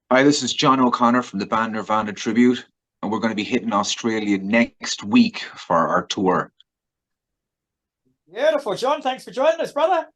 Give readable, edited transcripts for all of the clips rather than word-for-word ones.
Hi, this is John O'Connor from the band Nirvana Tribute, and we're going to be hitting Australia next week for our tour. Beautiful, John. Thanks for joining us, brother.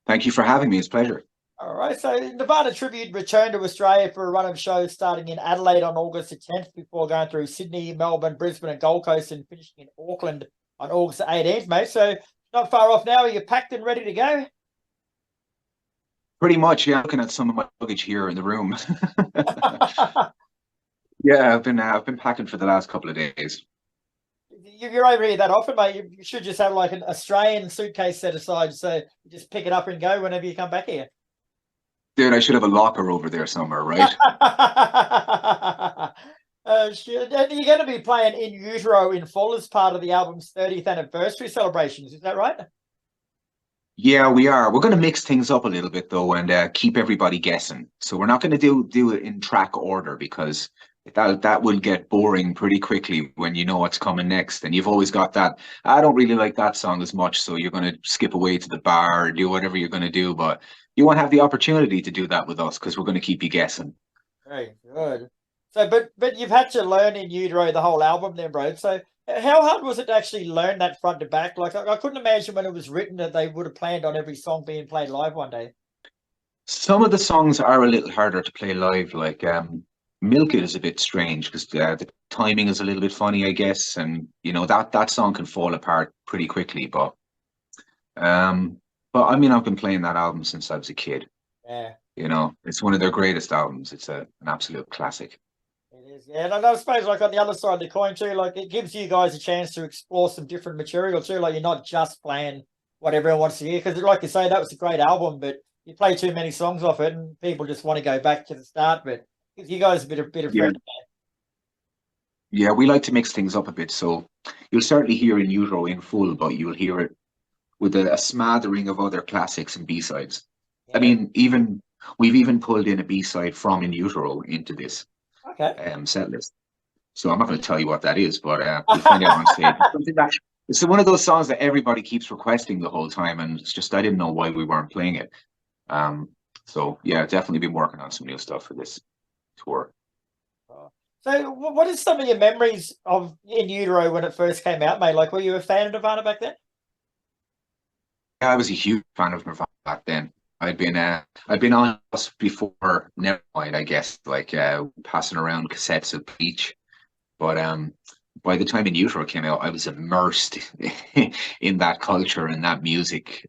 Thank you for having me. It's a pleasure. All right, so Nirvana Tribute returned to Australia for a run of shows starting in Adelaide on August the 10th before going through Sydney, Melbourne, Brisbane, and Gold Coast and finishing in Auckland on August the 18th, mate. So not far off now. Are you packed and ready to go? Pretty much, yeah. Looking at some of my luggage here in the room. Yeah, I've been packing for the last couple of days. You're over here that often, mate. You should just have like an Australian suitcase set aside so you just pick it up and go whenever you come back here. Dude, I should have a locker over there somewhere, right? Shit. And you're going to be playing in Utero in full as part of the album's 30th anniversary celebrations. Is that right? Yeah, we are. We're going to mix things up a little bit though, and keep everybody guessing. So we're not going to do it in track order because that will get boring pretty quickly when you know what's coming next. And you've always got that. I don't really like that song as much, so you're going to skip away to the bar or do whatever you're going to do. But you won't have the opportunity to do that with us because we're going to keep you guessing. Very good. So, but you've had to learn in Utero the whole album, then, bro. So, how hard was it to actually learn that front to back? Like, I couldn't imagine when it was written that they would have planned on every song being played live one day. Some of the songs are a little harder to play live, like Milk It is a bit strange because the timing is a little bit funny, I guess, and you know that song can fall apart pretty quickly. But I mean, I've been playing that album since I was a kid. Yeah. You know, it's one of their greatest albums. It's an absolute classic. It is, yeah. And I suppose, like on the other side of the coin too, like it gives you guys a chance to explore some different material too. Like you're not just playing what everyone wants to hear, because like you say, that was a great album, but you play too many songs off it, and people just want to go back to the start. But it gives you guys a bit of Yeah, freedom. yeah, we like to mix things up a bit. So you'll certainly hear In Utero in full, but you'll hear it with a smattering of other classics and B-sides. I Yeah. mean, even we've even pulled in a B-side from In Utero into this Okay. set list. So I'm not going to tell you what that is, but you'll find out on stage. It's something that it's one of those songs that everybody keeps requesting the whole time, and it's just I didn't know why we weren't playing it. Um, so yeah, definitely been working on some new stuff for this tour. So, what is some of your memories of In Utero when it first came out, mate? Like, were you a fan of Nirvana back then? Yeah, I was a huge fan of Nirvana back then. I'd been on us before Nevermind, I guess, like passing around cassettes of Bleach. But by the time In Utero came out, I was immersed in that culture and that music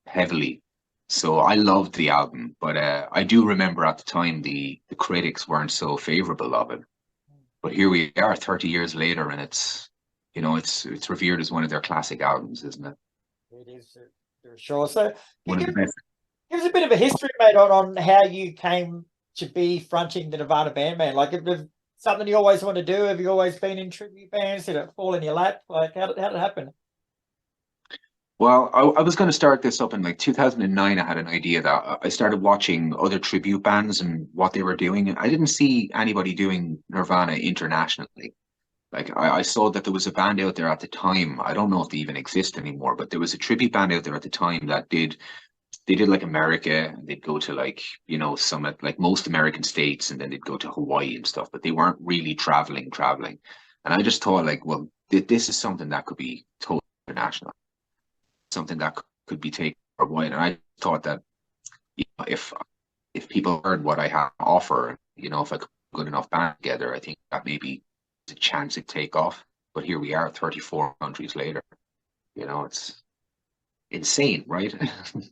heavily. So I loved the album, but I do remember at the time the critics weren't so favorable of it. But here we are, 30 years later, and it's revered as one of their classic albums, isn't it? It is for sure. So, One of the best. give us a bit of a history, mate, on how you came to be fronting the Nirvana band, man. Like, if there's something you always want to do, have you always been in tribute bands? Did it fall in your lap? Like, how did it happen? Well, I was going to start this up in like 2009. I had an idea that I started watching other tribute bands and what they were doing, and I didn't see anybody doing Nirvana internationally. Like I saw that there was a band out there at the time. I don't know if they even exist anymore, but there was a tribute band out there at the time that they did like America, and they'd go to like some like most American states, and then they'd go to Hawaii and stuff. But they weren't really traveling. And I just thought like, well, this is something that could be totally international, something that could be taken worldwide. And I thought that if people heard what I have to offer, if I could put a good enough band together, I think that maybe there's a chance to take off. But here we are, 34 countries later. It's insane, right?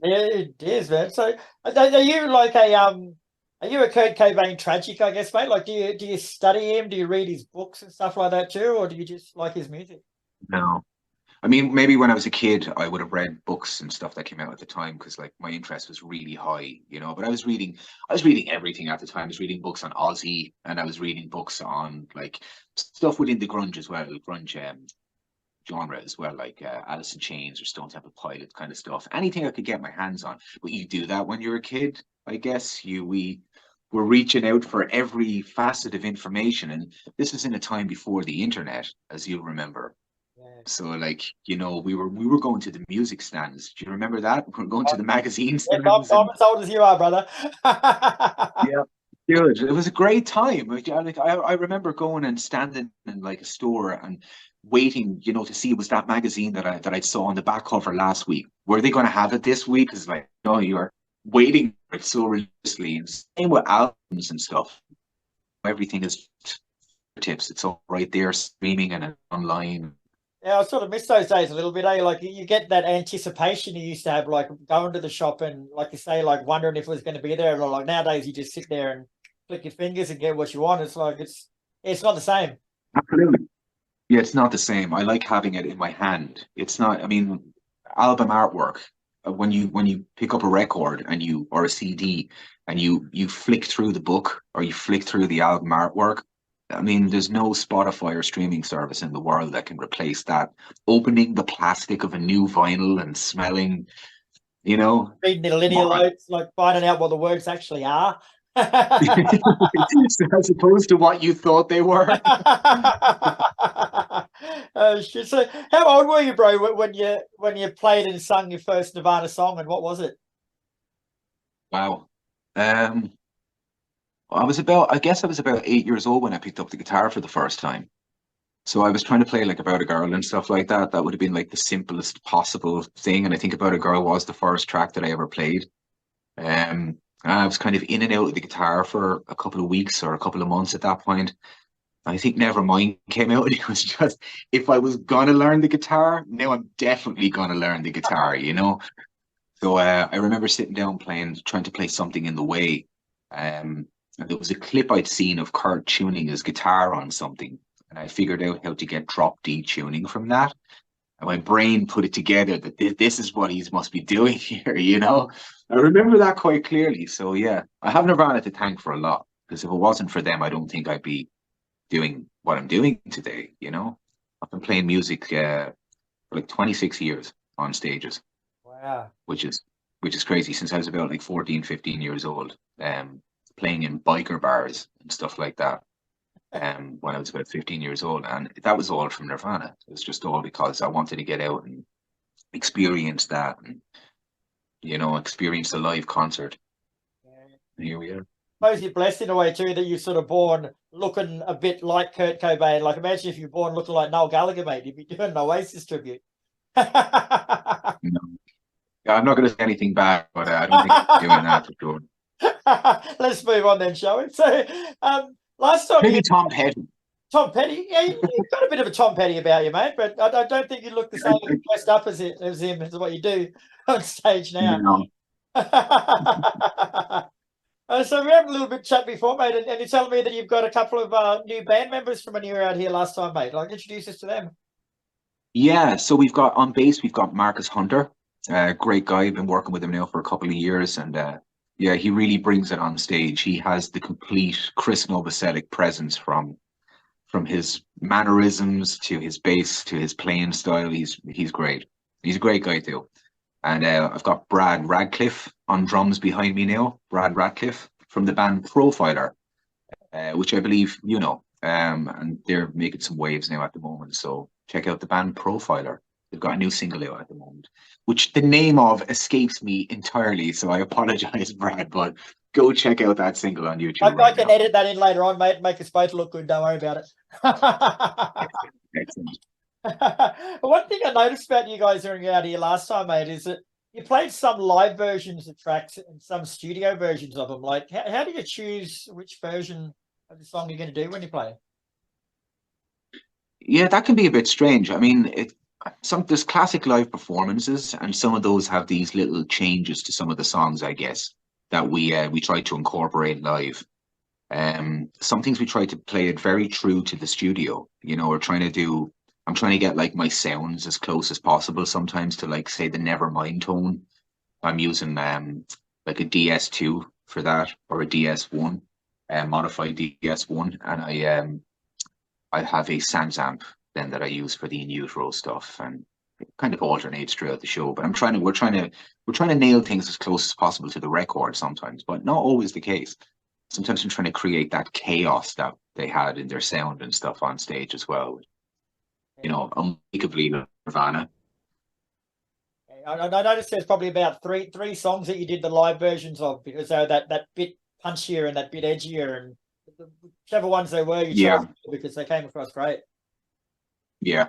Yeah, it is, man. So, are you like are you a Kurt Cobain tragic? I guess, mate. Like, do you study him? Do you read his books and stuff like that too, or do you just like his music? No. I mean, maybe when I was a kid, I would have read books and stuff that came out at the time because like my interest was really high, But I was reading everything at the time. I was reading books on Ozzy, and I was reading books on like stuff within the grunge as well, grunge genre as well, like Alice in Chains or Stone Temple Pilots kind of stuff. Anything I could get my hands on. But you do that when you're a kid, I guess. We were reaching out for every facet of information, and this is in a time before the internet, as you remember. Yeah. So like, we were going to the music stands. Do you remember that? We were going to the magazine Yes, I'm, stands I'm and as old as you are, brother. yeah. Dude, it was a great time. I remember going and standing in like a store and waiting, to see was that magazine that I saw on the back cover last week. Were they going to have it this week? Because like, you're waiting for it so religiously. And same with albums and stuff. Everything is tips. It's all right there, streaming and online. Yeah, I sort of miss those days a little bit, eh? Like you get that anticipation you used to have, like going to the shop and, like you say, like wondering if it was going to be there. Or like nowadays, you just sit there and click your fingers and get what you want. It's like it's not the same. Absolutely. Yeah, it's not the same. I like having it in my hand. It's not, I mean, album artwork. When you pick up a record and you or a CD and you flick through the book or you flick through the album artwork, I mean, there's no Spotify or streaming service in the world that can replace that. Opening the plastic of a new vinyl and smelling, you know, Reading the linear my, notes, like finding out what the words actually are. as opposed to what you thought they were. Oh shit! So, how old were you, bro, when you played and sung your first Nirvana song, and what was it? Wow. Um, I guess I was about 8 years old when I picked up the guitar for the first time. So I was trying to play like About a Girl and stuff like that. That would have been like the simplest possible thing. And I think About a Girl was the first track that I ever played. I was kind of in and out of the guitar for a couple of weeks or a couple of months at that point. I think Nevermind came out and it was just, if I was gonna learn the guitar, now I'm definitely gonna learn the guitar. So I remember sitting down trying to play Something in the Way. And there was a clip I'd seen of Kurt tuning his guitar on something, and I figured out how to get drop D tuning from that. And my brain put it together that this is what he must be doing here. I remember that quite clearly. So yeah, I have Nirvana to thank for a lot, because if it wasn't for them, I don't think I'd be doing what I'm doing today. I've been playing music for like 26 years on stages, Wow. which is which is crazy, since I was about like 14, 15 years old, playing in biker bars and stuff like that. When I was about 15 years old, and that was all from Nirvana. It was just all because I wanted to get out and experience that, and experience a live concert. Yeah. And here we are. I suppose you're blessed in a way too that you're sort of born looking a bit like Kurt Cobain. Like imagine if you're born looking like Noel Gallagher, mate, you'd be doing an Oasis tribute. You know, yeah, I'm not going to say anything bad, but I don't think I'm doing that for sure. Let's move on then, shall we? So, last time Maybe Tom Petty. Tom Petty, yeah, you've got a bit of a Tom Petty about you, mate. But I don't think you look the same dressed up as him as what you do on stage now. No. So we had a little bit chat before, mate, and you're telling me that you've got a couple of new band members from when you were out here last time, mate. Like, introduce us to them. Yeah, so we've got on bass, we've got Marcus Hunter, great guy. I've been working with him now for a couple of years, and yeah, he really brings it on stage. He has the complete Chris Novoselic presence from his mannerisms to his bass to his playing style. He's great. He's a great guy too. And I've got Brad Radcliffe on drums behind me now. Brad Radcliffe from the band Profiler, which I believe you know. And they're making some waves now at the moment. So check out the band Profiler. They've got a new single out at the moment, which the name of escapes me entirely. So I apologize, Brad, but go check out that single on YouTube. I can edit that in later on, mate. Make us both look good. Don't worry about it. Excellent. One thing I noticed about you guys during out here last time, mate, is that you played some live versions of tracks and some studio versions of them. Like, how do you choose which version of the song you're going to do when you play? Yeah, that can be a bit strange. I mean, there's classic live performances, and some of those have these little changes to some of the songs, I guess, that we try to incorporate live. Some things we try to play it very true to the studio. I'm trying to get like my sounds as close as possible sometimes to, like, say, the Nevermind tone. I'm using like a DS2 for that, or a DS1, modified DS1, and I have a Sans amp then that I use for the in utero stuff, and it kind of alternates throughout the show. But we're trying to nail things as close as possible to the record sometimes, but not always the case. Sometimes I'm trying to create that chaos that they had in their sound and stuff on stage as well. Unbelievably Nirvana. I noticed there's probably about three songs that you did the live versions of, because that bit punchier and that bit edgier, and whichever ones they were, you Yeah, chose because they came across great. yeah.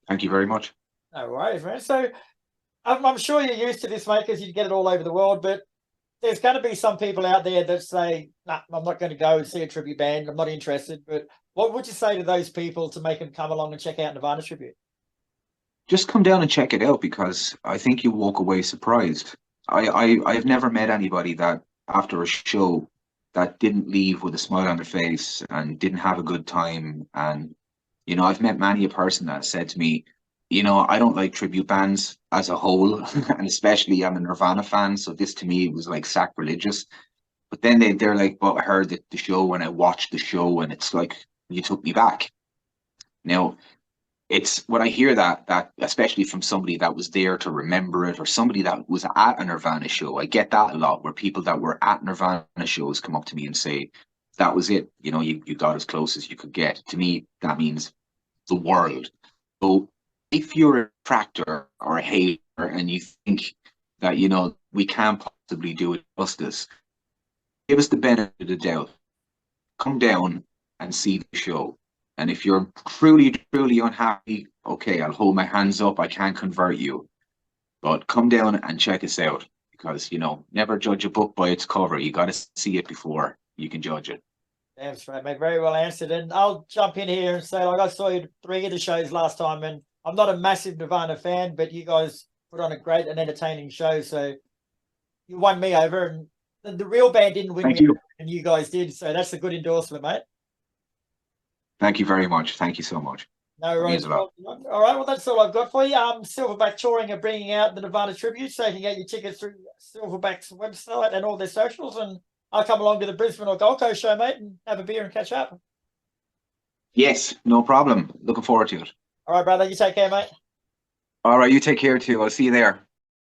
Thank you very much. No worries, man. So I'm sure you're used to this, mate, because you get it all over the world. But there's going to be some people out there that say, "Nah, I'm not going to go see a tribute band. I'm not interested." But what would you say to those people to make them come along and check out Nirvana Tribute? Just come down and check it out because I think you walk away surprised. I've never met anybody that after a show that didn't leave with a smile on their face and didn't have a good time. And I've met many a person that said to me, I don't like tribute bands as a whole, and especially I'm a Nirvana fan, so this to me was like sacrilegious. But then they're like, but I heard the show and I watched the show and it's like you took me back. Now it's when I hear that especially from somebody that was there to remember it or somebody that was at a Nirvana show, I get that a lot where people that were at Nirvana shows come up to me and say, that was it, you got as close as you could get. To me, that means the world. So if you're a detractor or a hater and you think that, we can't possibly do it justice, give us the benefit of the doubt. Come down and see the show. And if you're truly, truly unhappy, okay, I'll hold my hands up. I can't convert you. But come down and check us out because, never judge a book by its cover. You got to see it before you can judge it. That's right, mate. Very well answered. And I'll jump in here and say, like, I saw you 3 of the shows last time, and I'm not a massive Nirvana fan, but you guys put on a great and entertaining show. So you won me over, and the real band didn't win Thank me you. over, and you guys did. So that's a good endorsement, mate. Thank you very much. Thank you so much. No worries. Means a lot. All right, well, that's all I've got for you. Silverback Touring are bringing out the Nirvana Tribute, so you can get your tickets through Silverback's website and all their socials, and I'll come along to the Brisbane or Gold Coast show, mate, and have a beer and catch up. Yes, no problem. Looking forward to it. All right, brother. You take care, mate. All right, you take care too. I'll see you there.